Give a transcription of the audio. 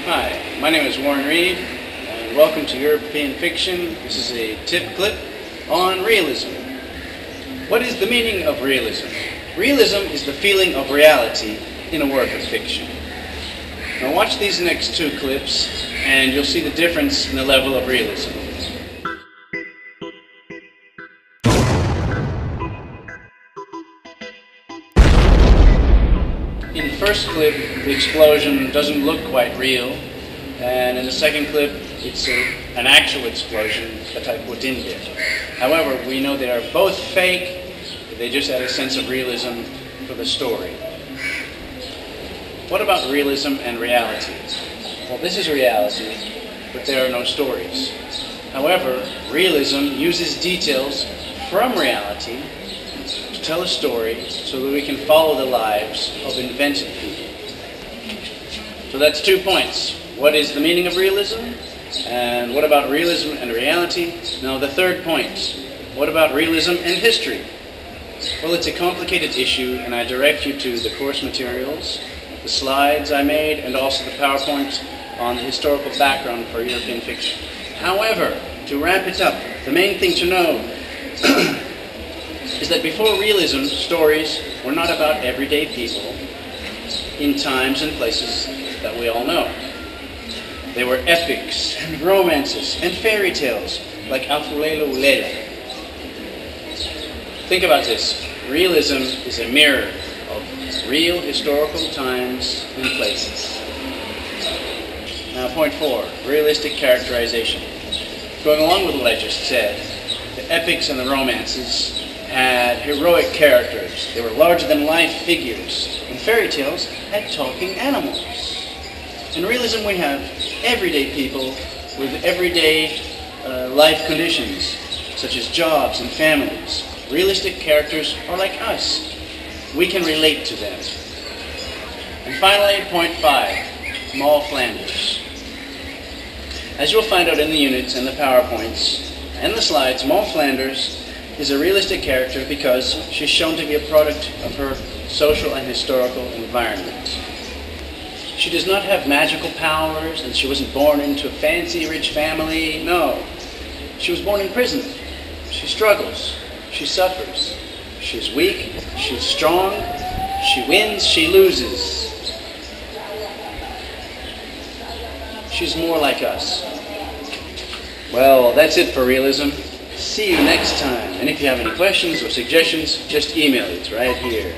Hi, my name is Warren Reed, and welcome to European Fiction. This is a tip clip on realism. What is the meaning of realism? Realism is the feeling of reality in a work of fiction. Now watch these next two clips, and you'll see the difference in the level of realism. In the first clip, the explosion doesn't look quite real, and in the second clip, it's an actual explosion that I put in there. However, we know they are both fake, they just add a sense of realism for the story. What about realism and reality? Well, this is reality, but there are no stories. However, realism uses details from reality to tell a story so that we can follow the lives of invented people. So that's 2 points. What is the meaning of realism? And what about realism and reality? Now the third point. What about realism and history? Well, it's a complicated issue, and I direct you to the course materials, the slides I made, and also the PowerPoint on the historical background for European fiction. However, to wrap it up, the main thing to know is that before realism, stories were not about everyday people in times and places that we all know. They were epics and romances and fairy tales like Alfulelo Ulela. Think about this. Realism is a mirror of real historical times and places. Now point 4, realistic characterization. Going along with what I just said, the epics and the romances had heroic characters. They were larger-than-life figures. And fairy tales had talking animals. In realism, we have everyday people with everyday life conditions, such as jobs and families. Realistic characters are like us. We can relate to them. And finally, point 5, Moll Flanders. As you'll find out in the units and the PowerPoints and the slides, Moll Flanders is a realistic character because she's shown to be a product of her social and historical environment. She does not have magical powers, and she wasn't born into a fancy rich family. No. She was born in prison. She struggles. She suffers. She's weak. She's strong. She wins. She loses. She's more like us. Well, that's it for realism. See you next time. And if you have any questions or suggestions, just email it right here.